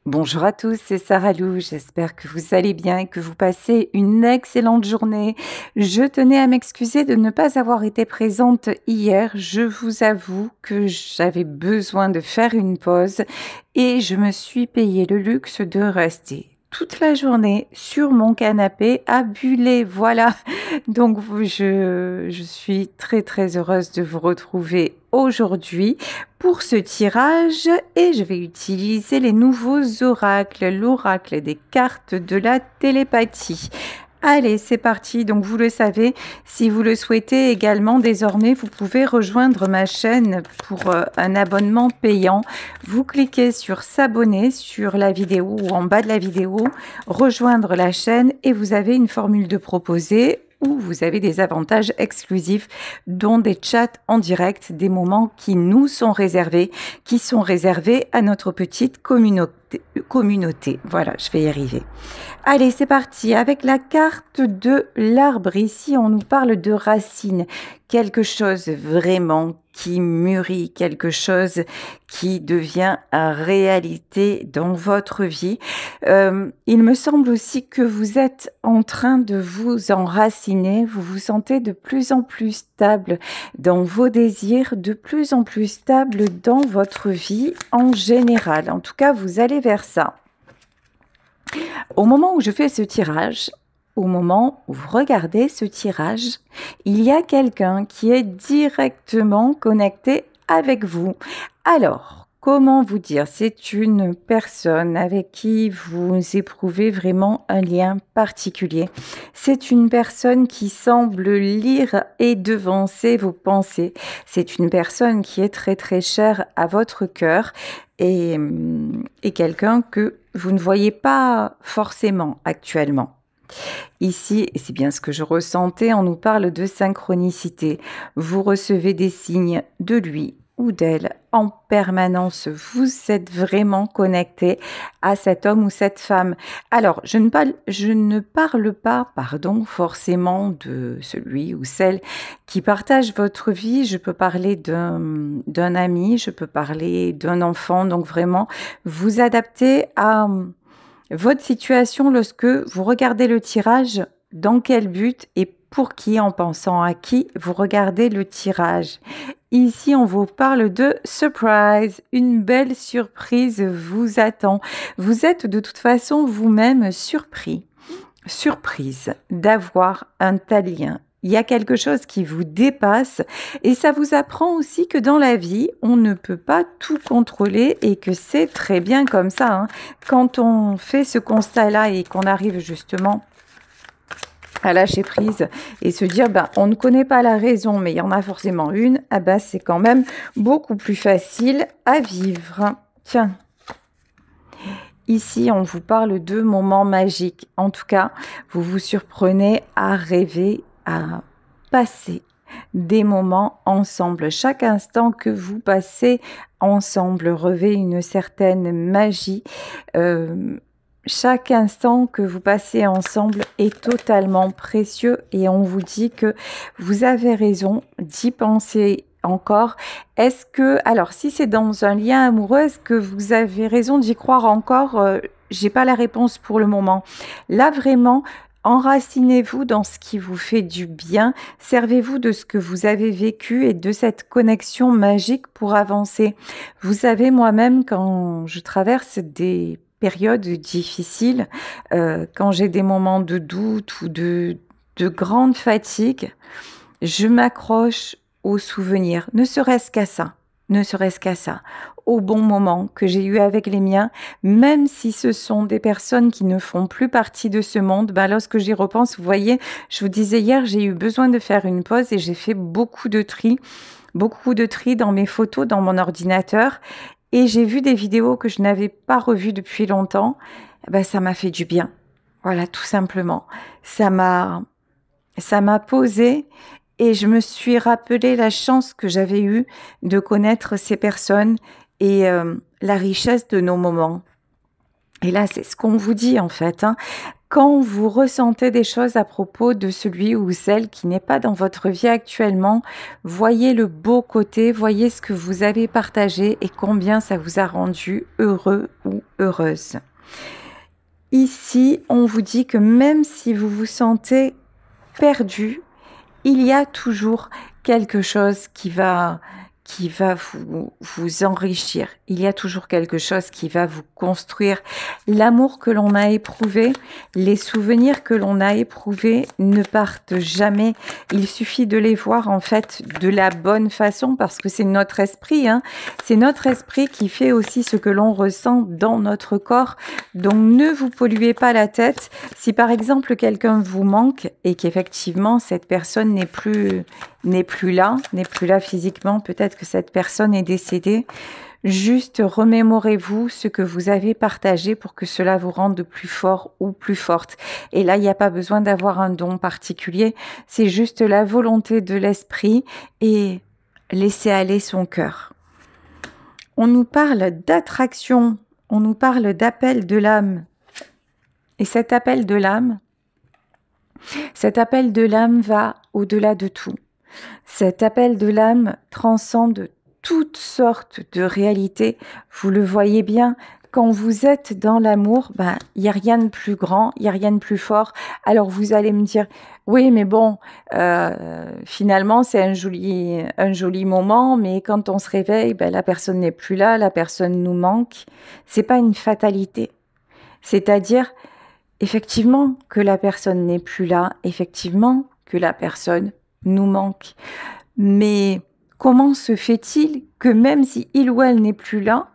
Bonjour à tous, c'est Sarah Lou. J'espère que vous allez bien et que vous passez une excellente journée. Je tenais à m'excuser de ne pas avoir été présente hier. Je vous avoue que j'avais besoin de faire une pause et je me suis payé le luxe de rester toute la journée sur mon canapé à buller. Voilà. Donc, je suis très très heureuse de vous retrouver aujourd'hui pour ce tirage et je vais utiliser les nouveaux oracles, l'oracle des cartes de la télépathie. Allez, c'est parti. Donc, vous le savez, si vous le souhaitez également, désormais, vous pouvez rejoindre ma chaîne pour un abonnement payant. Vous cliquez sur s'abonner sur la vidéo ou en bas de la vidéo, rejoindre la chaîne et vous avez une formule de proposer où vous avez des avantages exclusifs, dont des chats en direct, des moments qui nous sont réservés, qui sont réservés à notre petite communauté. Voilà, je vais y arriver. Allez, c'est parti. Avec la carte de l'arbre, ici, on nous parle de racines. Quelque chose vraiment qui mûrit, quelque chose qui devient réalité dans votre vie. Il me semble aussi que vous êtes en train de vous enraciner. Vous vous sentez de plus en plus stable dans vos désirs, de plus en plus stable dans votre vie en général. En tout cas, vous allez vers ça. Au moment où je fais ce tirage, au moment où vous regardez ce tirage, il y a quelqu'un qui est directement connecté avec vous. Alors, comment vous dire? C'est une personne avec qui vous éprouvez vraiment un lien particulier. C'est une personne qui semble lire et devancer vos pensées. C'est une personne qui est très très chère à votre cœur et quelqu'un que vous ne voyez pas forcément actuellement. Ici, et c'est bien ce que je ressentais, on nous parle de synchronicité. Vous recevez des signes de lui ou d'elle en permanence. Vous êtes vraiment connecté à cet homme ou cette femme. Alors, je ne parle pas, forcément de celui ou celle qui partage votre vie. Je peux parler d'un ami, je peux parler d'un enfant. Donc vraiment, vous adaptez à votre situation lorsque vous regardez le tirage, dans quel but et pour qui, en pensant à qui vous regardez le tirage. Ici, on vous parle de surprise. Une belle surprise vous attend. Vous êtes de toute façon vous-même surprise d'avoir un tel lien. Il y a quelque chose qui vous dépasse et ça vous apprend aussi que dans la vie, on ne peut pas tout contrôler et que c'est très bien comme ça, hein. Quand on fait ce constat-là et qu'on arrive justement à lâcher prise et se dire on ne connaît pas la raison mais il y en a forcément une, c'est quand même beaucoup plus facile à vivre. Tiens. Ici, on vous parle de moments magiques. En tout cas, vous vous surprenez à rêver, à passer des moments ensemble. Chaque instant que vous passez ensemble revêt une certaine magie. Chaque instant que vous passez ensemble est totalement précieux et on vous dit que vous avez raison d'y penser encore. Est-ce que, alors si c'est dans un lien amoureux, est-ce que vous avez raison d'y croire encore? J'ai pas la réponse pour le moment. Là vraiment, enracinez-vous dans ce qui vous fait du bien. Servez-vous de ce que vous avez vécu et de cette connexion magique pour avancer. Vous savez, moi-même, quand je traverse des périodes difficiles, quand j'ai des moments de doute ou de grande fatigue, je m'accroche aux souvenirs, ne serait-ce qu'à ça, au bon moment que j'ai eu avec les miens, même si ce sont des personnes qui ne font plus partie de ce monde. Lorsque j'y repense, vous voyez, je vous disais hier, j'ai eu besoin de faire une pause et j'ai fait beaucoup de tri dans mes photos, dans mon ordinateur. Et j'ai vu des vidéos que je n'avais pas revues depuis longtemps. Ça m'a fait du bien. Voilà, tout simplement. Ça m'a posé et je me suis rappelé la chance que j'avais eue de connaître ces personnes et la richesse de nos moments. Et là, c'est ce qu'on vous dit en fait, hein. Quand vous ressentez des choses à propos de celui ou celle qui n'est pas dans votre vie actuellement, voyez le beau côté, voyez ce que vous avez partagé et combien ça vous a rendu heureux ou heureuse. Ici, on vous dit que même si vous vous sentez perdu, il y a toujours quelque chose qui va vous enrichir. Il y a toujours quelque chose qui va vous construire. L'amour que l'on a éprouvé, les souvenirs que l'on a éprouvés ne partent jamais. Il suffit de les voir en fait de la bonne façon parce que c'est notre esprit. C'est notre esprit qui fait aussi ce que l'on ressent dans notre corps. Donc ne vous polluez pas la tête. Si par exemple quelqu'un vous manque et qu'effectivement cette personne n'est plus là physiquement, peut-être que cette personne est décédée, juste remémorez-vous ce que vous avez partagé pour que cela vous rende plus fort ou plus forte. Et là, il n'y a pas besoin d'avoir un don particulier, c'est juste la volonté de l'esprit et laisser aller son cœur. On nous parle d'attraction, on nous parle d'appel de l'âme. Et cet appel de l'âme va au-delà de tout. Cet appel de l'âme transcende toutes sortes de réalités. Vous le voyez bien, quand vous êtes dans l'amour, il n'y a rien de plus grand, il n'y a rien de plus fort. Alors vous allez me dire, oui, mais bon, finalement c'est un joli moment, mais quand on se réveille, la personne n'est plus là, la personne nous manque. C'est pas une fatalité. C'est-à-dire, effectivement, que la personne n'est plus là, effectivement, que la personne nous manque. Mais comment se fait-il que même si il ou elle n'est plus là,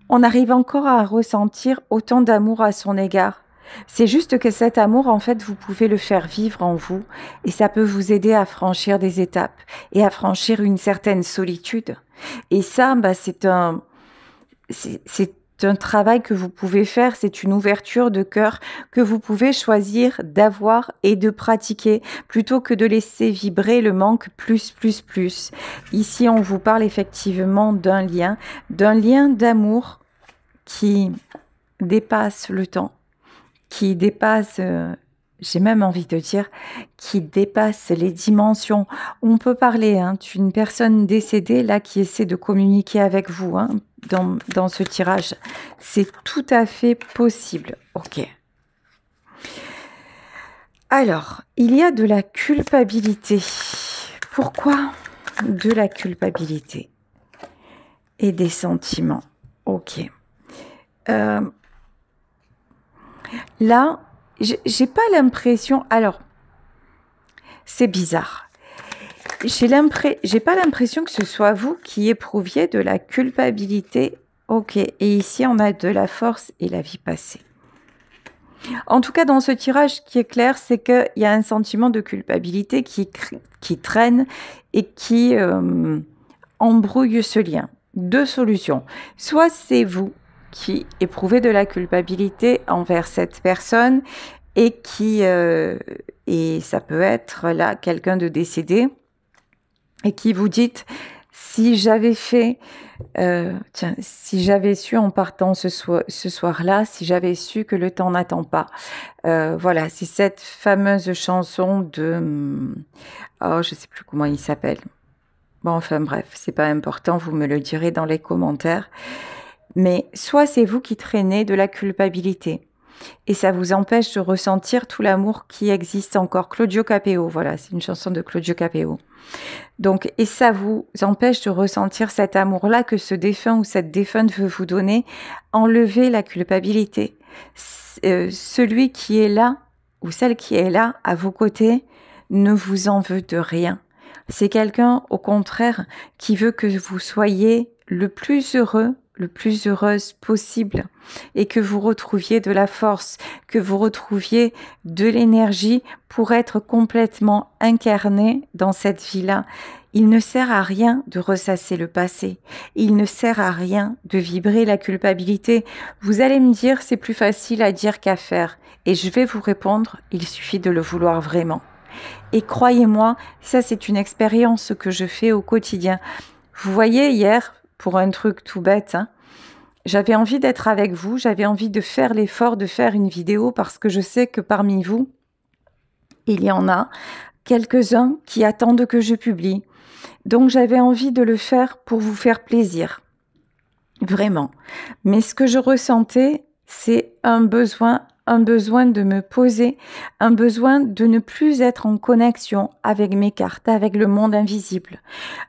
on arrive encore à ressentir autant d'amour à son égard? C'est juste que cet amour, en fait, vous pouvez le faire vivre en vous et ça peut vous aider à franchir des étapes et à franchir une certaine solitude. Et ça, c'est un travail que vous pouvez faire, c'est une ouverture de cœur que vous pouvez choisir d'avoir et de pratiquer plutôt que de laisser vibrer le manque plus. Ici, on vous parle effectivement d'un lien d'amour qui dépasse le temps, qui dépasse, j'ai même envie de dire, qui dépasse les dimensions. On peut parler d'une personne décédée là qui essaie de communiquer avec vous dans ce tirage. C'est tout à fait possible. Ok. Alors, il y a de la culpabilité. Pourquoi de la culpabilité et des sentiments? Ok. Là, j'ai pas l'impression... Alors, c'est bizarre. J'ai pas l'impression que ce soit vous qui éprouviez de la culpabilité. Ok, et ici, on a de la force et la vie passée. En tout cas, dans ce tirage, ce qui est clair, c'est qu'il y a un sentiment de culpabilité qui traîne et qui embrouille ce lien. Deux solutions. Soit c'est vous qui éprouvez de la culpabilité envers cette personne et et ça peut être là quelqu'un de décédé et qui vous dites, si j'avais su en partant ce soir-là, si j'avais su que le temps n'attend pas. Voilà, c'est cette fameuse chanson de... je sais plus comment il s'appelle. Bon, enfin bref, c'est pas important, vous me le direz dans les commentaires. Mais soit c'est vous qui traînez de la culpabilité et ça vous empêche de ressentir tout l'amour qui existe encore. Claudio Capeo, voilà, c'est une chanson de Claudio Capeo. Donc, et ça vous empêche de ressentir cet amour-là que ce défunt ou cette défunte veut vous donner. Enlevez la culpabilité. Celui qui est là ou celle qui est là à vos côtés ne vous en veut de rien. C'est quelqu'un, au contraire, qui veut que vous soyez le plus heureux, le plus heureuse possible et que vous retrouviez de la force, que vous retrouviez de l'énergie pour être complètement incarné dans cette vie-là. Il ne sert à rien de ressasser le passé. Il ne sert à rien de vibrer la culpabilité. Vous allez me dire, c'est plus facile à dire qu'à faire. Et je vais vous répondre, il suffit de le vouloir vraiment. Et croyez-moi, ça c'est une expérience que je fais au quotidien. Vous voyez hier, pour un truc tout bête, J'avais envie d'être avec vous, j'avais envie de faire l'effort de faire une vidéo parce que je sais que parmi vous, il y en a quelques-uns qui attendent que je publie. Donc j'avais envie de le faire pour vous faire plaisir. Vraiment. Mais ce que je ressentais, c'est un besoin de me poser, un besoin de ne plus être en connexion avec mes cartes, avec le monde invisible,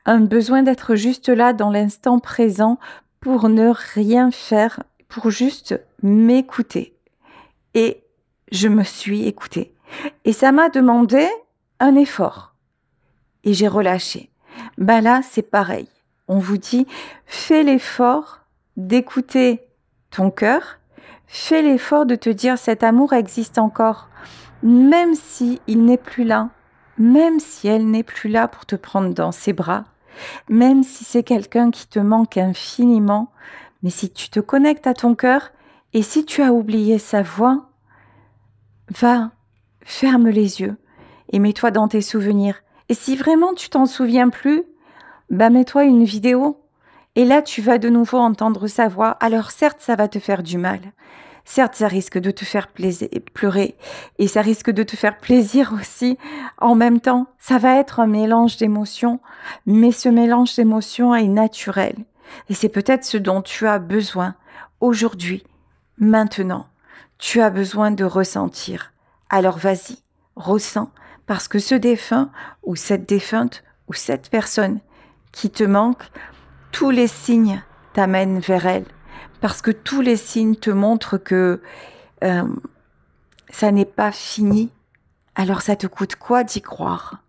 un besoin d'être juste là dans l'instant présent pour ne rien faire, pour juste m'écouter. Et je me suis écoutée. Et ça m'a demandé un effort. Et j'ai relâché. Ben là, c'est pareil. On vous dit, fais l'effort d'écouter ton cœur, fais l'effort de te dire cet amour existe encore, même si il n'est plus là, même si elle n'est plus là pour te prendre dans ses bras, même si c'est quelqu'un qui te manque infiniment, mais si tu te connectes à ton cœur et si tu as oublié sa voix, va, ferme les yeux et mets-toi dans tes souvenirs. Et si vraiment tu t'en souviens plus, bah mets-toi une vidéo. Et là, tu vas de nouveau entendre sa voix. Alors certes, ça va te faire du mal. Certes, ça risque de te faire pleurer. Et ça risque de te faire plaisir aussi. En même temps, ça va être un mélange d'émotions. Mais ce mélange d'émotions est naturel. Et c'est peut-être ce dont tu as besoin aujourd'hui, maintenant. Tu as besoin de ressentir. Alors vas-y, ressens. Parce que ce défunt ou cette défunte ou cette personne qui te manque, tous les signes t'amènent vers elle, parce que tous les signes te montrent que ça n'est pas fini. Alors ça te coûte quoi d'y croire?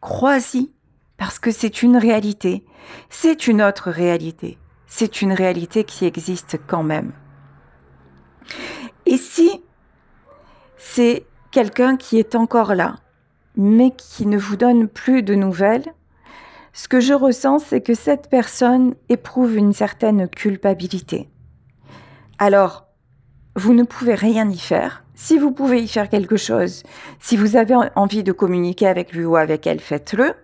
Crois-y, parce que c'est une réalité. C'est une autre réalité. C'est une réalité qui existe quand même. Et si c'est quelqu'un qui est encore là, mais qui ne vous donne plus de nouvelles, ce que je ressens, c'est que cette personne éprouve une certaine culpabilité. Alors, vous ne pouvez rien y faire. Si vous pouvez y faire quelque chose, si vous avez envie de communiquer avec lui ou avec elle, faites-le.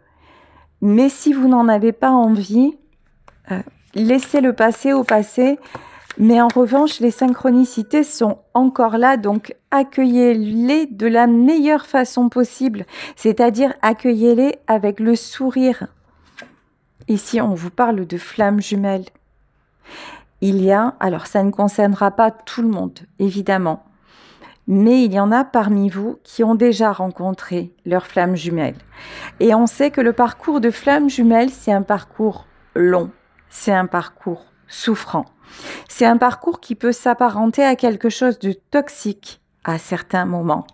Mais si vous n'en avez pas envie, laissez-le passer au passé. Mais en revanche, les synchronicités sont encore là, donc accueillez-les de la meilleure façon possible, c'est-à-dire accueillez-les avec le sourire. Ici, on vous parle de flammes jumelles. Il y a, alors ça ne concernera pas tout le monde, évidemment, mais il y en a parmi vous qui ont déjà rencontré leurs flammes jumelles. Et on sait que le parcours de flammes jumelles, c'est un parcours long, c'est un parcours souffrant. C'est un parcours qui peut s'apparenter à quelque chose de toxique à certains moments.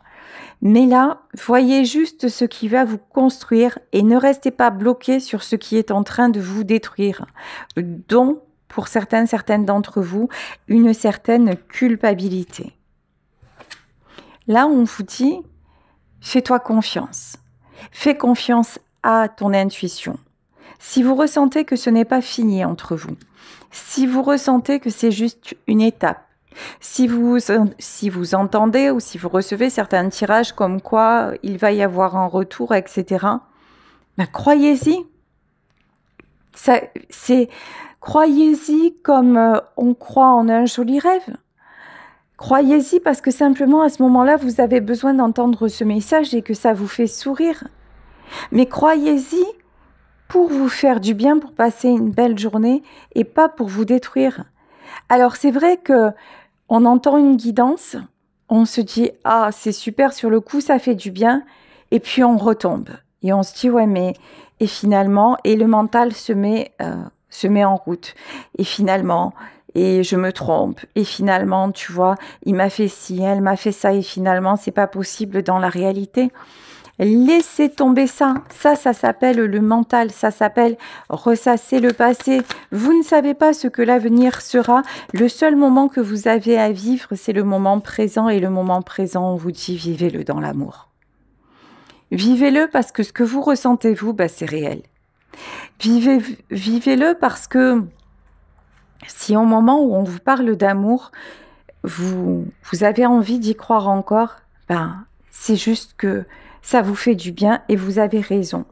Mais là, voyez juste ce qui va vous construire et ne restez pas bloqué sur ce qui est en train de vous détruire, dont, pour certaines d'entre vous, une certaine culpabilité. Là, on vous dit, fais-toi confiance. Fais confiance à ton intuition. Si vous ressentez que ce n'est pas fini entre vous, si vous ressentez que c'est juste une étape, si vous entendez ou si vous recevez certains tirages comme quoi il va y avoir un retour, etc., ben croyez-y. Croyez-y comme on croit en un joli rêve. Croyez-y parce que simplement à ce moment-là, vous avez besoin d'entendre ce message et que ça vous fait sourire. Mais croyez-y pour vous faire du bien, pour passer une belle journée et pas pour vous détruire. Alors c'est vrai que on entend une guidance, on se dit « Ah, c'est super, sur le coup, ça fait du bien », et puis on retombe. Et on se dit « Ouais, mais… » Et finalement, et le mental se met en route. Et finalement, et je me trompe. Et finalement, tu vois, il m'a fait ci, elle m'a fait ça, et finalement, c'est pas possible dans la réalité. Laissez tomber ça. Ça s'appelle le mental. Ça s'appelle ressasser le passé. Vous ne savez pas ce que l'avenir sera. Le seul moment que vous avez à vivre, c'est le moment présent. Et le moment présent, on vous dit, vivez-le dans l'amour. Vivez-le parce que ce que vous ressentez, vous, bah, c'est réel. Vivez-le parce que si au moment où on vous parle d'amour, vous avez envie d'y croire encore, ben, c'est juste que ça vous fait du bien et vous avez raison.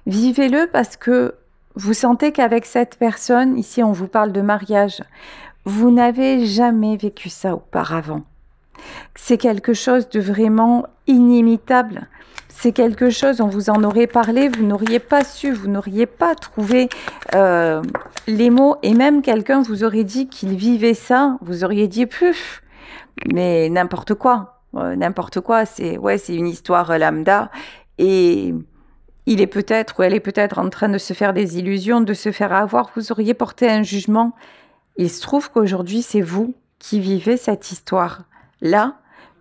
Vivez-le parce que vous sentez qu'avec cette personne, ici on vous parle de mariage, vous n'avez jamais vécu ça auparavant. C'est quelque chose de vraiment inimitable. C'est quelque chose, on vous en aurait parlé, vous n'auriez pas su, vous n'auriez pas trouvé les mots. Et même quelqu'un vous aurait dit qu'il vivait ça, vous auriez dit, puf, mais n'importe quoi. N'importe quoi, c'est une histoire lambda. Et il est peut-être ou elle est peut-être en train de se faire des illusions, de se faire avoir. Vous auriez porté un jugement. Il se trouve qu'aujourd'hui, c'est vous qui vivez cette histoire-là.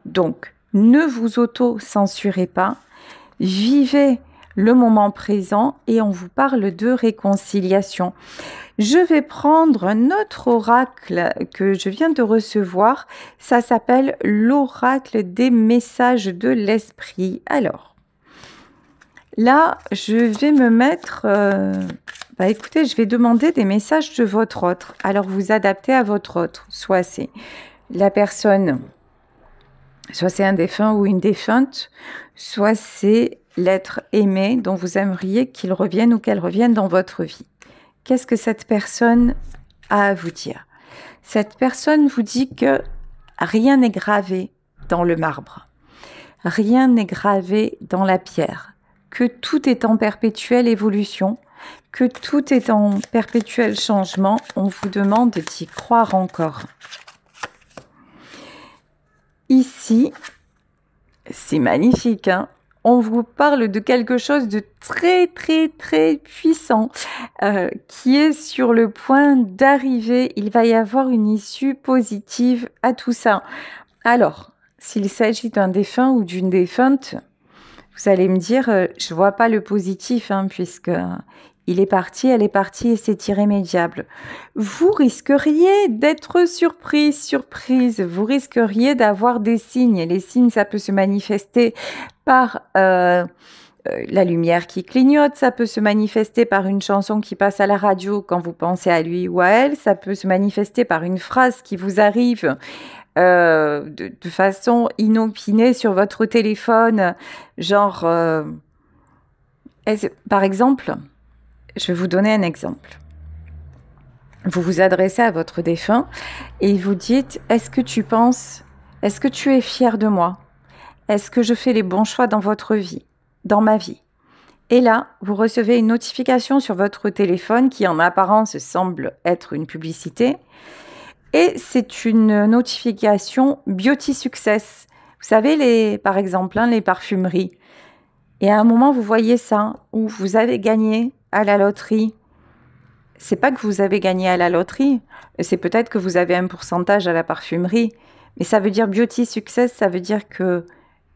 Donc, ne vous auto-censurez pas. Vivez le moment présent et on vous parle de réconciliation. Je vais prendre un autre oracle que je viens de recevoir. Ça s'appelle l'oracle des messages de l'esprit. Alors, là, je vais me mettre... écoutez, je vais demander des messages de votre autre. Alors, vous adaptez à votre autre. Soit c'est la personne, soit c'est un défunt ou une défunte, soit c'est l'être aimé dont vous aimeriez qu'il revienne ou qu'elle revienne dans votre vie. Qu'est-ce que cette personne a à vous dire? Cette personne vous dit que rien n'est gravé dans le marbre. Rien n'est gravé dans la pierre. Que tout est en perpétuelle évolution, que tout est en perpétuel changement. On vous demande d'y croire encore. Ici, c'est magnifique, hein? On vous parle de quelque chose de très, très, très puissant qui est sur le point d'arriver. Il va y avoir une issue positive à tout ça. Alors, s'il s'agit d'un défunt ou d'une défunte, vous allez me dire, je vois pas le positif, hein, puisque il est parti, elle est partie et c'est irrémédiable. Vous risqueriez d'être surprise. Vous risqueriez d'avoir des signes. Les signes, ça peut se manifester par la lumière qui clignote, ça peut se manifester par une chanson qui passe à la radio quand vous pensez à lui ou à elle, ça peut se manifester par une phrase qui vous arrive de façon inopinée sur votre téléphone, genre, par exemple, je vais vous donner un exemple. Vous vous adressez à votre défunt et vous dites, est-ce que tu es fier de moi? Est-ce que je fais les bons choix dans votre vie, dans ma vie? Et là, vous recevez une notification sur votre téléphone qui en apparence semble être une publicité. Et c'est une notification Beauty Success. Vous savez, par exemple, les parfumeries. Et à un moment, vous voyez ça, où vous avez gagné à la loterie. C'est pas que vous avez gagné à la loterie, c'est peut-être que vous avez un pourcentage à la parfumerie. Mais ça veut dire Beauty Success, ça veut dire que,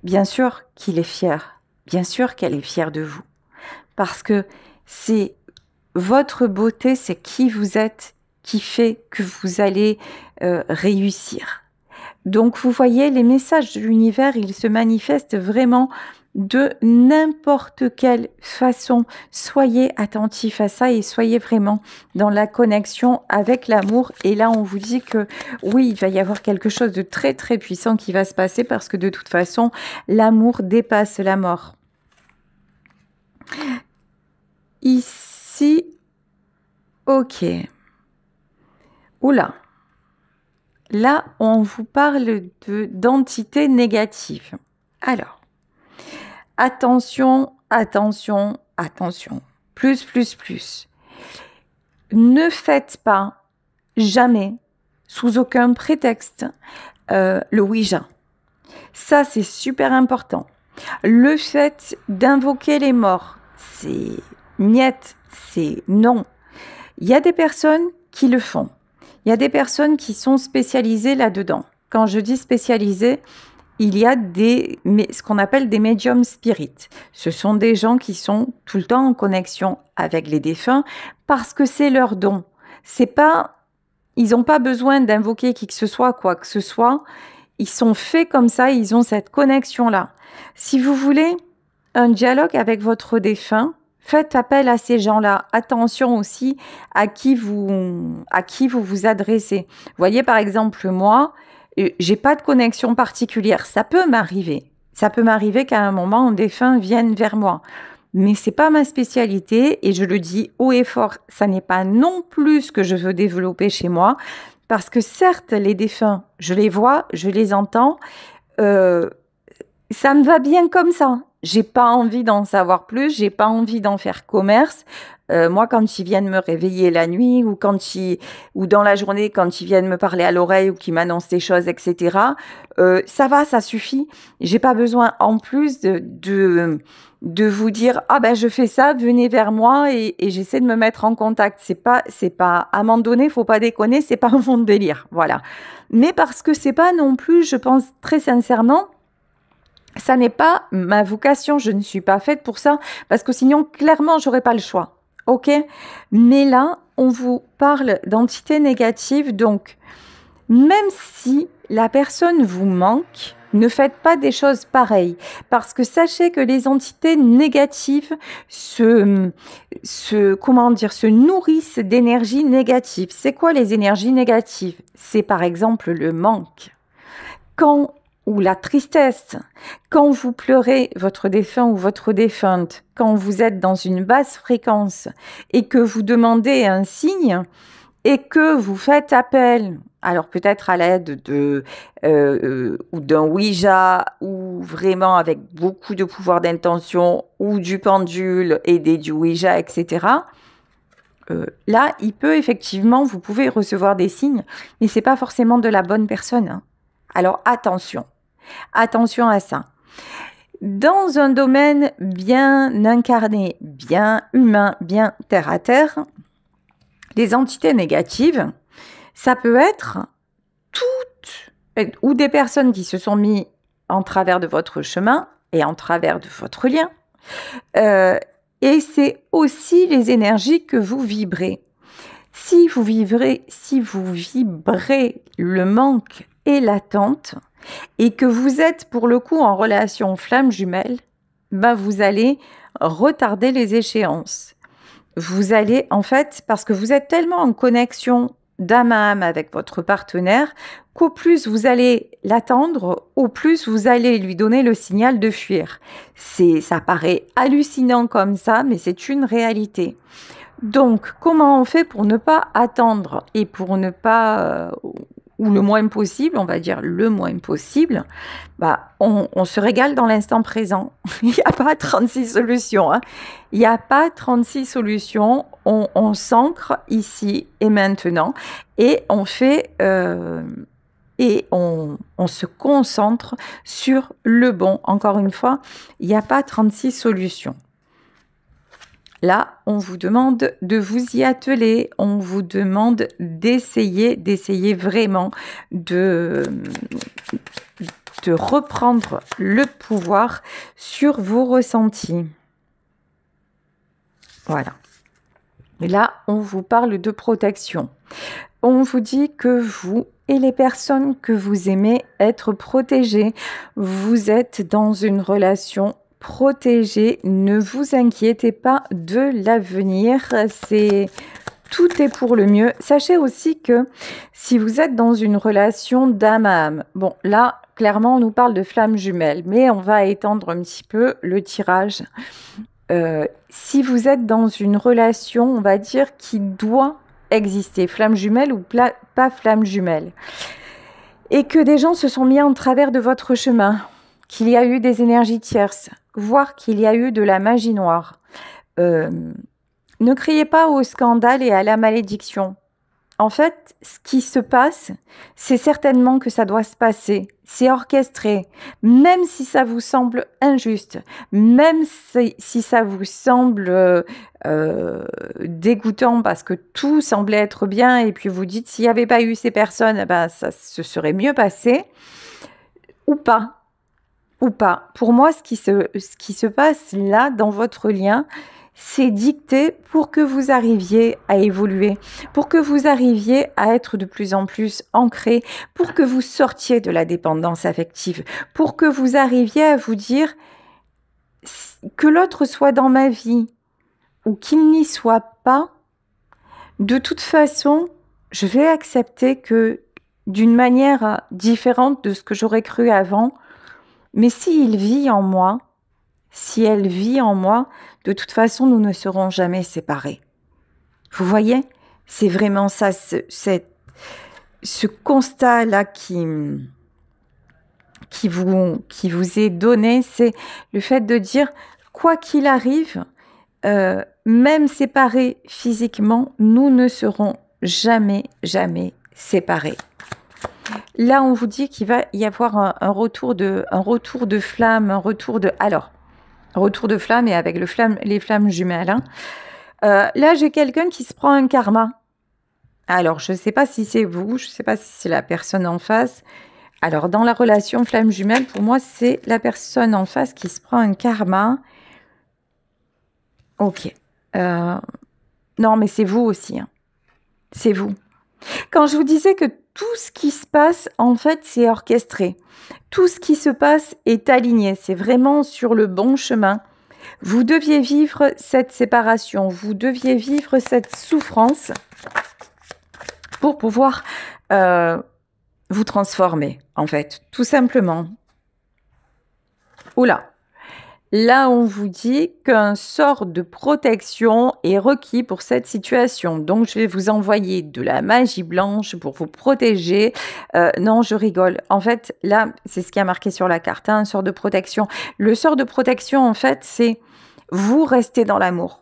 bien sûr qu'il est fier. Bien sûr qu'elle est fière de vous. Parce que c'est votre beauté, c'est qui vous êtes, qui fait que vous allez réussir. Donc, vous voyez, les messages de l'univers, ils se manifestent vraiment de n'importe quelle façon. Soyez attentifs à ça et soyez vraiment dans la connexion avec l'amour. Et là, on vous dit que oui, il va y avoir quelque chose de très, très puissant qui va se passer parce que de toute façon, l'amour dépasse la mort. Ici, ok. Oula. Là, on vous parle d'entités négatives. Alors, attention, attention, attention. Plus. Ne faites pas, jamais, sous aucun prétexte, le Ouija. Ça, c'est super important. Le fait d'invoquer les morts, c'est niet, c'est non. Il y a des personnes qui le font. Il y a des personnes qui sont spécialisées là-dedans. Quand je dis spécialisées, il y a ce qu'on appelle des médiums spirites. Ce sont des gens qui sont tout le temps en connexion avec les défunts parce que c'est leur don. Ils n'ont pas besoin d'invoquer qui que ce soit, quoi que ce soit. Ils sont faits comme ça, ils ont cette connexion-là. Si vous voulez un dialogue avec votre défunt, faites appel à ces gens-là. Attention aussi à qui vous vous adressez. Vous voyez, par exemple, moi, j'ai pas de connexion particulière. Ça peut m'arriver. Ça peut m'arriver qu'à un moment, un défunt vienne vers moi. Mais c'est pas ma spécialité et je le dis haut et fort, ça n'est pas non plus ce que je veux développer chez moi Parce que certes, les défunts, je les vois, je les entends, ça me va bien comme ça. J'ai pas envie d'en savoir plus, j'ai pas envie d'en faire commerce. Moi, quand ils viennent me réveiller la nuit ou dans la journée, quand ils viennent me parler à l'oreille ou qu'ils m'annoncent des choses, etc., ça va, ça suffit. J'ai pas besoin en plus de vous dire ah ben je fais ça, venez vers moi et j'essaie de me mettre en contact. C'est pas à un moment donné, faut pas déconner, c'est pas un fond de délire, voilà. Mais parce que c'est pas non plus, je pense très sincèrement. Ça n'est pas ma vocation, je ne suis pas faite pour ça, parce que sinon, clairement, j'aurais pas le choix. Ok? Mais là, on vous parle d'entités négatives, donc même si la personne vous manque, ne faites pas des choses pareilles, parce que sachez que les entités négatives se nourrissent d'énergie négative. C'est quoi les énergies négatives? C'est par exemple le manque. Ou la tristesse, quand vous pleurez votre défunt ou votre défunte, quand vous êtes dans une basse fréquence et que vous demandez un signe et que vous faites appel, alors peut-être à l'aide ou d'un Ouija ou vraiment avec beaucoup de pouvoir d'intention ou du pendule aidé du Ouija, etc. Là, vous pouvez recevoir des signes, mais c'est pas forcément de la bonne personne, hein. Alors attention à ça. Dans un domaine bien incarné, bien humain, bien terre à terre, les entités négatives, ça peut être toutes ou des personnes qui se sont mis en travers de votre chemin et en travers de votre lien. Et c'est aussi les énergies que vous vibrez. Si vous vibrez le manque et l'attente, et que vous êtes pour le coup en relation flamme jumelle, ben vous allez retarder les échéances. Vous allez en fait, parce que vous êtes tellement en connexion d'âme à âme avec votre partenaire, qu'au plus vous allez l'attendre, au plus vous allez lui donner le signal de fuir. Ça paraît hallucinant comme ça, mais c'est une réalité. Donc, comment on fait pour ne pas attendre et pour ne pas, ou le moins possible, on va dire le moins possible, on se régale dans l'instant présent. Il n'y a pas 36 solutions, hein. Il n'y a pas 36 solutions. On s'ancre ici et maintenant et on fait et on se concentre sur le bon. Encore une fois, il n'y a pas 36 solutions. Là, on vous demande de vous y atteler, on vous demande d'essayer vraiment de reprendre le pouvoir sur vos ressentis. Voilà. Et là, on vous parle de protection. On vous dit que vous et les personnes que vous aimez être protégées, vous êtes dans une relation protégé, ne vous inquiétez pas de l'avenir, tout est pour le mieux. Sachez aussi que si vous êtes dans une relation d'âme à âme, bon là clairement on nous parle de flamme jumelle, mais on va étendre un petit peu le tirage. Si vous êtes dans une relation, on va dire, qui doit exister, flamme jumelle ou pas flamme jumelle, et que des gens se sont mis en travers de votre chemin, qu'il y a eu des énergies tierces, voire qu'il y a eu de la magie noire. Ne criez pas au scandale et à la malédiction. En fait, ce qui se passe, c'est certainement que ça doit se passer. C'est orchestré. Même si ça vous semble injuste, même si ça vous semble dégoûtant parce que tout semblait être bien et puis vous dites s'il n'y avait pas eu ces personnes, ça se serait mieux passé, ou pas. Pour moi, ce qui se passe là, dans votre lien, c'est dicté pour que vous arriviez à évoluer, pour que vous arriviez à être de plus en plus ancré, pour que vous sortiez de la dépendance affective, pour que vous arriviez à vous dire que l'autre soit dans ma vie ou qu'il n'y soit pas, de toute façon, je vais accepter que d'une manière différente de ce que j'aurais cru avant, mais s'il vit en moi, si elle vit en moi, de toute façon, nous ne serons jamais séparés. Vous voyez? C'est vraiment ça. ce constat-là qui vous est donné, c'est le fait de dire, quoi qu'il arrive, même séparés physiquement, nous ne serons jamais, jamais séparés. Là, on vous dit qu'il va y avoir un retour de flamme, un retour de... Alors, retour de flamme et avec les flammes jumelles. Hein. Là, j'ai quelqu'un qui se prend un karma. Alors, je ne sais pas si c'est vous, je ne sais pas si c'est la personne en face. Alors, dans la relation flamme jumelle, pour moi, c'est la personne en face qui se prend un karma. Ok. Non, mais c'est vous aussi. Hein. C'est vous. Quand je vous disais que tout ce qui se passe, en fait, c'est orchestré. Tout ce qui se passe est aligné. C'est vraiment sur le bon chemin. Vous deviez vivre cette séparation. Vous deviez vivre cette souffrance pour pouvoir vous transformer, en fait, tout simplement. Oula. Là, on vous dit qu'un sort de protection est requis pour cette situation. Donc, je vais vous envoyer de la magie blanche pour vous protéger. Non, je rigole. En fait, là, c'est ce qui a marqué sur la carte, hein, un sort de protection. Le sort de protection, en fait, c'est vous restez dans l'amour.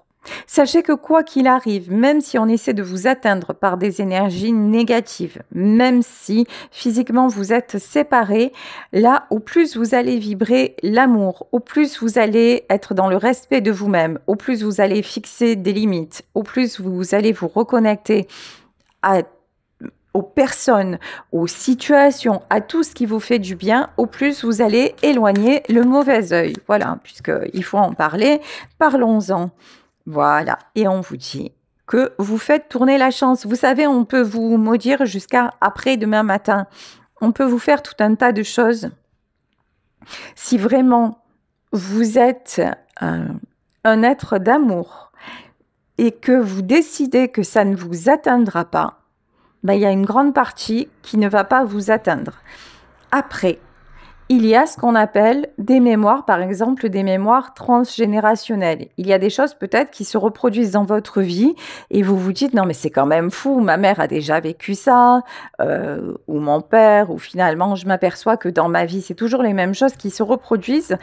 Sachez que quoi qu'il arrive, même si on essaie de vous atteindre par des énergies négatives, même si physiquement vous êtes séparés, là, au plus vous allez vibrer l'amour, au plus vous allez être dans le respect de vous-même, au plus vous allez fixer des limites, au plus vous allez vous reconnecter aux personnes, aux situations, à tout ce qui vous fait du bien, au plus vous allez éloigner le mauvais œil. Voilà, puisqu'il faut en parler, parlons-en. Voilà, et on vous dit que vous faites tourner la chance. Vous savez, on peut vous maudire jusqu'à après-demain matin. On peut vous faire tout un tas de choses. Si vraiment vous êtes un être d'amour et que vous décidez que ça ne vous atteindra pas, ben, il y a une grande partie qui ne va pas vous atteindre. Après, il y a ce qu'on appelle des mémoires, par exemple des mémoires transgénérationnelles. Il y a des choses peut-être qui se reproduisent dans votre vie et vous vous dites non mais c'est quand même fou, ma mère a déjà vécu ça, ou mon père, ou finalement je m'aperçois que dans ma vie c'est toujours les mêmes choses qui se reproduisent.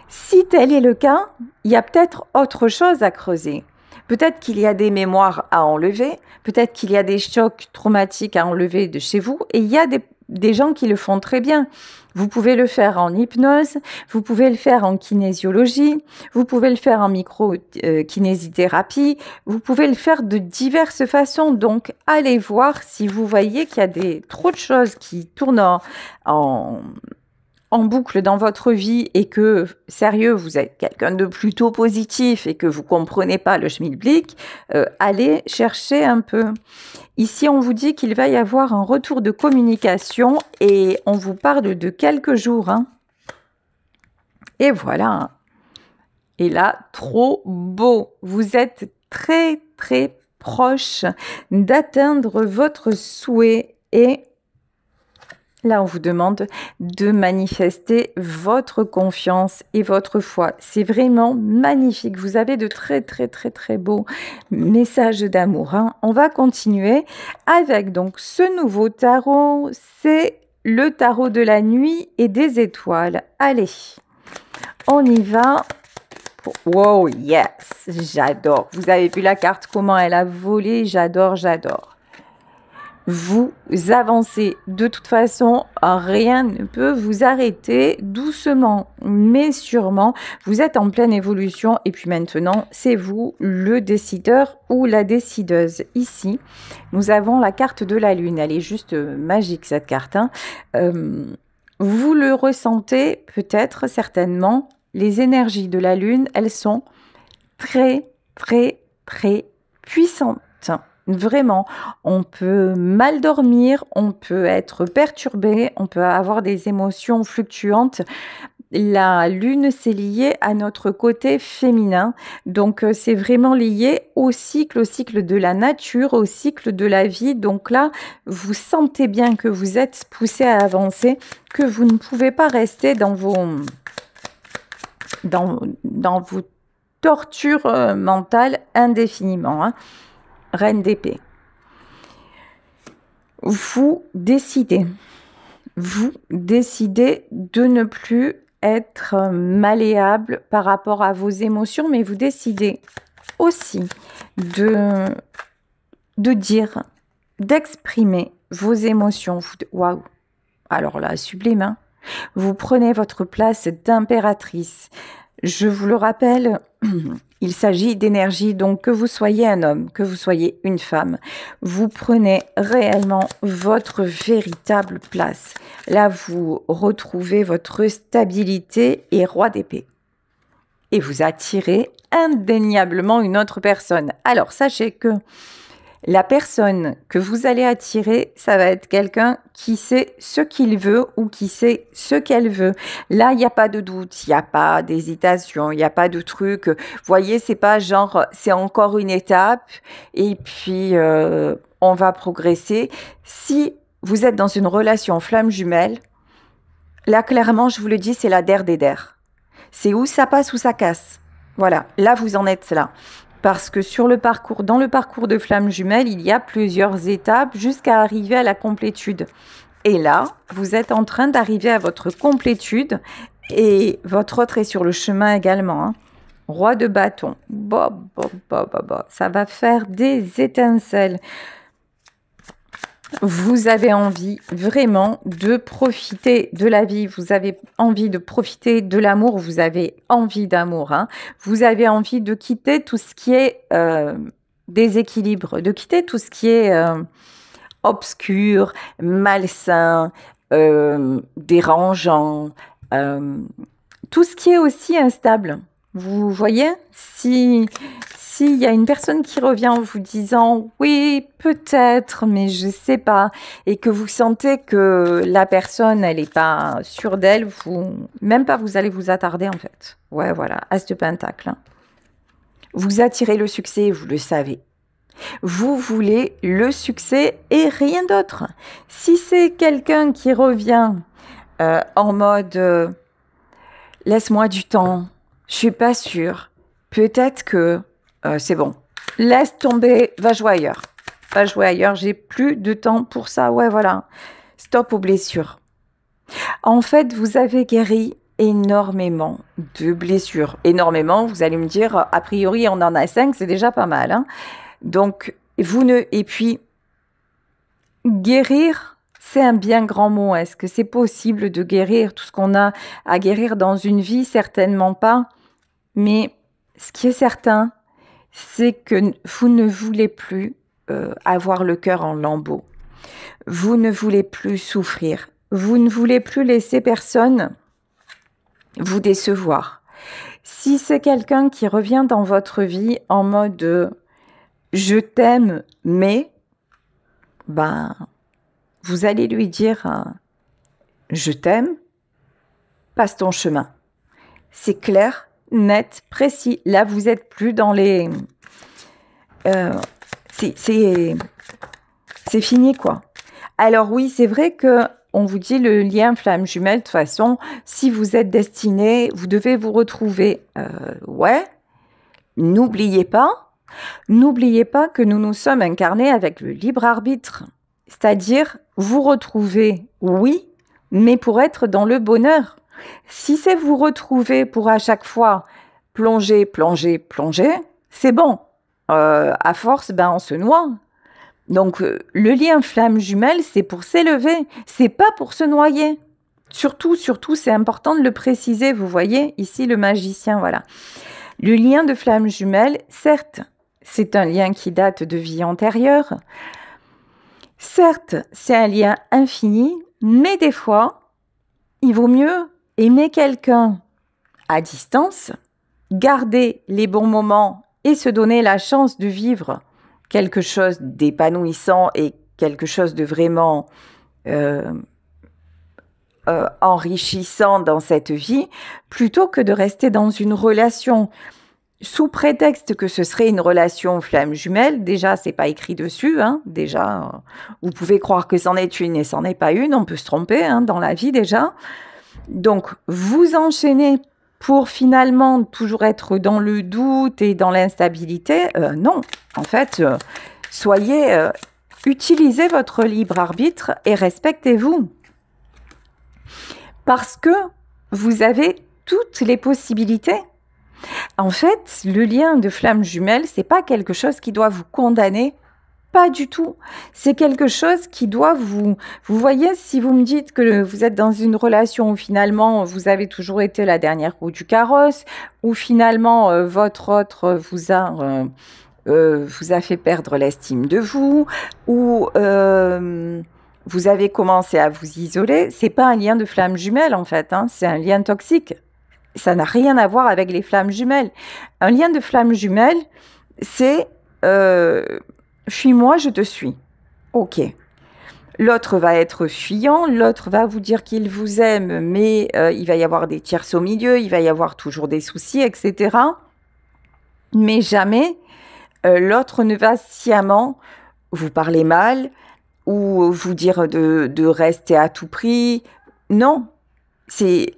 Si tel est le cas, il y a peut-être autre chose à creuser. Peut-être qu'il y a des mémoires à enlever, peut-être qu'il y a des chocs traumatiques à enlever de chez vous et il y a des gens qui le font très bien. Vous pouvez le faire en hypnose, vous pouvez le faire en kinésiologie, vous pouvez le faire en micro-kinésithérapie, vous pouvez le faire de diverses façons. Donc, allez voir si vous voyez qu'il y a trop de choses qui tournent en boucle dans votre vie et que, sérieux, vous êtes quelqu'un de plutôt positif et que vous comprenez pas le schmilblick, allez chercher un peu. Ici, on vous dit qu'il va y avoir un retour de communication et on vous parle de quelques jours. Hein. Et voilà. Et là, trop beau. Vous êtes très, très proche d'atteindre votre souhait et là, on vous demande de manifester votre confiance et votre foi. C'est vraiment magnifique. Vous avez de très, très, très, très beaux messages d'amour. Hein. On va continuer avec donc ce nouveau tarot. C'est le tarot de la nuit et des étoiles. Allez, on y va. Wow, yes, j'adore. Vous avez vu la carte, comment elle a volé. J'adore, j'adore. Vous avancez. De toute façon, rien ne peut vous arrêter. Doucement, mais sûrement, vous êtes en pleine évolution. Et puis maintenant, c'est vous, le décideur ou la décideuse. Ici, nous avons la carte de la Lune. Elle est juste magique, cette carte. Hein. Vous le ressentez peut-être, certainement. Les énergies de la Lune, elles sont très, très, très puissantes. Vraiment, on peut mal dormir, on peut être perturbé, on peut avoir des émotions fluctuantes. La lune, c'est lié à notre côté féminin. Donc, c'est vraiment lié au cycle de la nature, au cycle de la vie. Donc là, vous sentez bien que vous êtes poussé à avancer, que vous ne pouvez pas rester dans vos tortures mentales indéfiniment. Hein. Reine d'épée. Vous décidez de ne plus être malléable par rapport à vos émotions, mais vous décidez aussi de dire, d'exprimer vos émotions. Waouh! Alors là, sublime, hein? Vous prenez votre place d'impératrice. Je vous le rappelle, il s'agit d'énergie, donc que vous soyez un homme, que vous soyez une femme, vous prenez réellement votre véritable place. Là, vous retrouvez votre stabilité et roi d'épée. Et vous attirez indéniablement une autre personne. Alors, sachez que la personne que vous allez attirer, ça va être quelqu'un qui sait ce qu'il veut ou qui sait ce qu'elle veut. Là, il n'y a pas de doute, il n'y a pas d'hésitation, il n'y a pas de truc. Vous voyez, c'est pas genre, c'est encore une étape et puis on va progresser. Si vous êtes dans une relation flamme jumelle, là, clairement, je vous le dis, c'est la der des der. C'est où ça passe ou ça casse. Voilà, là, vous en êtes là. Parce que dans le parcours de flamme jumelle, il y a plusieurs étapes jusqu'à arriver à la complétude. Et là, vous êtes en train d'arriver à votre complétude et votre autre est sur le chemin également. Hein. Roi de bâton. Ça va faire des étincelles. Vous avez envie vraiment de profiter de la vie, vous avez envie de profiter de l'amour, vous avez envie d'amour, hein. Vous avez envie de quitter tout ce qui est déséquilibre, de quitter tout ce qui est obscur, malsain, dérangeant, tout ce qui est aussi instable. Vous voyez, s'il y a une personne qui revient en vous disant « oui, peut-être, mais je ne sais pas » et que vous sentez que la personne, elle n'est pas sûre d'elle, même pas vous allez vous attarder en fait. Ouais, voilà, As de Pentacle. Hein. Vous attirez le succès, vous le savez. Vous voulez le succès et rien d'autre. Si c'est quelqu'un qui revient en mode laisse-moi du temps, je suis pas sûre, peut-être que c'est bon, laisse tomber, va jouer ailleurs. Va jouer ailleurs, j'ai plus de temps pour ça. Ouais, voilà, stop aux blessures. En fait, vous avez guéri énormément de blessures. Énormément, vous allez me dire, a priori, on en a 5, c'est déjà pas mal. Hein. Donc, et puis, guérir, c'est un bien grand mot. Est-ce que c'est possible de guérir tout ce qu'on a à guérir dans une vie? Certainement pas. Mais ce qui est certain, c'est que vous ne voulez plus avoir le cœur en lambeaux. Vous ne voulez plus souffrir. Vous ne voulez plus laisser personne vous décevoir. Si c'est quelqu'un qui revient dans votre vie en mode je t'aime, mais vous allez lui dire je t'aime, passe ton chemin. C'est clair, net, précis. Là, vous n'êtes plus dans les... c'est fini, quoi. Alors oui, c'est vrai que on vous dit le lien flamme jumelle, de toute façon, si vous êtes destiné, vous devez vous retrouver. Ouais, n'oubliez pas que nous nous sommes incarnés avec le libre arbitre. C'est-à-dire, vous retrouvez, oui, mais pour être dans le bonheur. Si c'est vous retrouver pour à chaque fois plonger, plonger, plonger, c'est bon. À force, on se noie. Donc, le lien flamme jumelle, c'est pour s'élever, c'est pas pour se noyer. Surtout, c'est important de le préciser. Vous voyez, ici, le magicien, voilà. Le lien de flamme jumelle, certes, c'est un lien qui date de vie antérieure. Certes, c'est un lien infini, mais des fois, il vaut mieux aimer quelqu'un à distance, garder les bons moments et se donner la chance de vivre quelque chose d'épanouissant et quelque chose de vraiment enrichissant dans cette vie, plutôt que de rester dans une relation sous prétexte que ce serait une relation flamme jumelle. Déjà, c'est pas écrit dessus. Hein. Déjà, vous pouvez croire que c'en est une et c'en est pas une. On peut se tromper dans la vie déjà. Donc, vous enchaînez pour finalement toujours être dans le doute et dans l'instabilité. Non, en fait, soyez utilisez votre libre arbitre et respectez-vous. Parce que vous avez toutes les possibilités. En fait, le lien de flamme jumelle, c'est pas quelque chose qui doit vous condamner. Pas du tout. C'est quelque chose qui doit vous... Vous voyez, si vous me dites que vous êtes dans une relation où finalement vous avez toujours été la dernière roue du carrosse, où finalement votre autre vous a fait perdre l'estime de vous, ou vous avez commencé à vous isoler, c'est pas un lien de flamme jumelle en fait, hein, c'est un lien toxique. Ça n'a rien à voir avec les flammes jumelles. Un lien de flamme jumelle, c'est fuis-moi, je te suis. Ok. L'autre va être fuyant, l'autre va vous dire qu'il vous aime, mais il va y avoir des tierces au milieu, il va y avoir toujours des soucis, etc. Mais jamais l'autre ne va sciemment vous parler mal ou vous dire de rester à tout prix. Non.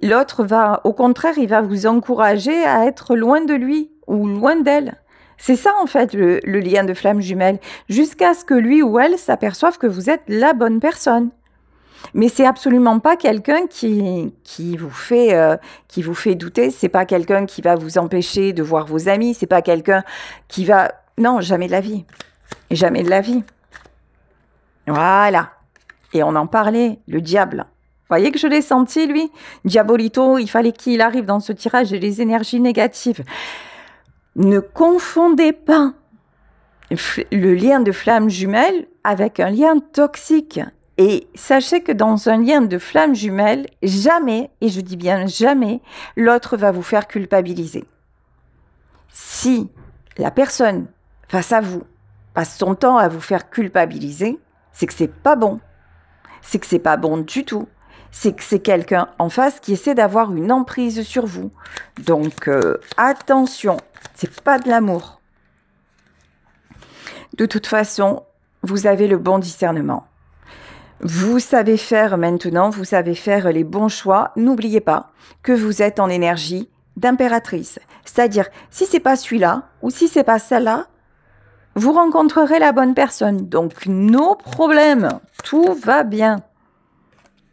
L'autre va, au contraire, il va vous encourager à être loin de lui ou loin d'elle. C'est ça, en fait, le lien de flamme jumelle, jusqu'à ce que lui ou elle s'aperçoive que vous êtes la bonne personne. Mais c'est absolument pas quelqu'un qui vous fait douter, c'est pas quelqu'un qui va vous empêcher de voir vos amis, c'est pas quelqu'un qui va... Non, jamais de la vie. Jamais de la vie. Voilà. Et on en parlait, le diable. Vous voyez que je l'ai senti, lui? Diabolito, il fallait qu'il arrive dans ce tirage de les énergies négatives. Ne confondez pas le lien de flamme jumelle avec un lien toxique. Et sachez que dans un lien de flamme jumelle, jamais, et je dis bien jamais, l'autre va vous faire culpabiliser. Si la personne face à vous passe son temps à vous faire culpabiliser, c'est que c'est pas bon. C'est que c'est pas bon du tout. C'est que c'est quelqu'un en face qui essaie d'avoir une emprise sur vous. Donc, attention, c'est pas de l'amour. De toute façon, vous avez le bon discernement. Vous savez faire maintenant, vous savez faire les bons choix. N'oubliez pas que vous êtes en énergie d'impératrice. C'est-à-dire, si c'est pas celui-là ou si c'est pas celle-là, vous rencontrerez la bonne personne. Donc, no problème, tout va bien.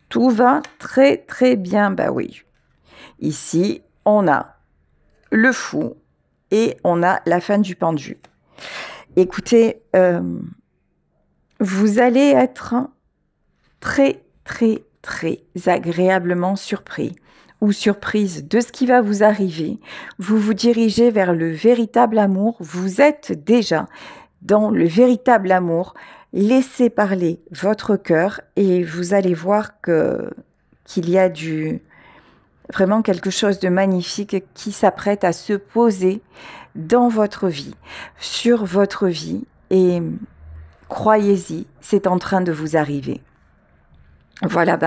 Tout va très très bien, bah oui. Ici, on a le fou et on a la fin du pendu. Écoutez, vous allez être très très très agréablement surpris ou surprise de ce qui va vous arriver. Vous vous dirigez vers le véritable amour. Vous êtes déjà dans le véritable amour. Laissez parler votre cœur et vous allez voir qu'il y a vraiment quelque chose de magnifique qui s'apprête à se poser dans votre vie, sur votre vie, et croyez-y, c'est en train de vous arriver. Voilà,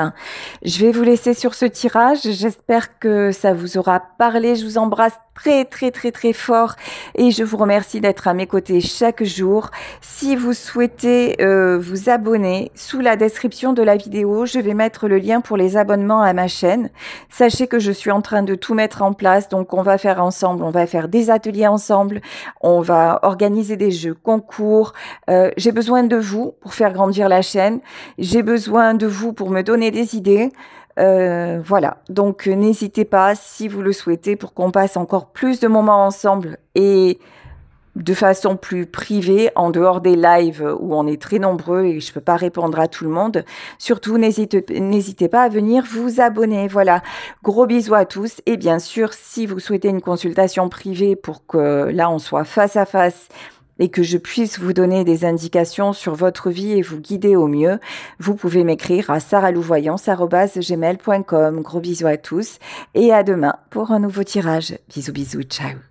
je vais vous laisser sur ce tirage. J'espère que ça vous aura parlé. Je vous embrasse très, très, très, très fort et je vous remercie d'être à mes côtés chaque jour. Si vous souhaitez vous abonner, sous la description de la vidéo, je vais mettre le lien pour les abonnements à ma chaîne. Sachez que je suis en train de tout mettre en place, donc on va faire ensemble, on va faire des ateliers ensemble, on va organiser des jeux, concours. J'ai besoin de vous pour faire grandir la chaîne. J'ai besoin de vous pour me donner des idées. Voilà, donc n'hésitez pas si vous le souhaitez pour qu'on passe encore plus de moments ensemble et de façon plus privée, en dehors des lives où on est très nombreux et je peux pas répondre à tout le monde. Surtout, n'hésitez pas à venir vous abonner. Voilà, gros bisous à tous et bien sûr, si vous souhaitez une consultation privée pour que là on soit face à face et que je puisse vous donner des indications sur votre vie et vous guider au mieux, vous pouvez m'écrire à saralouvoyance@gmail.com. Gros bisous à tous et à demain pour un nouveau tirage. Bisous, bisous, ciao.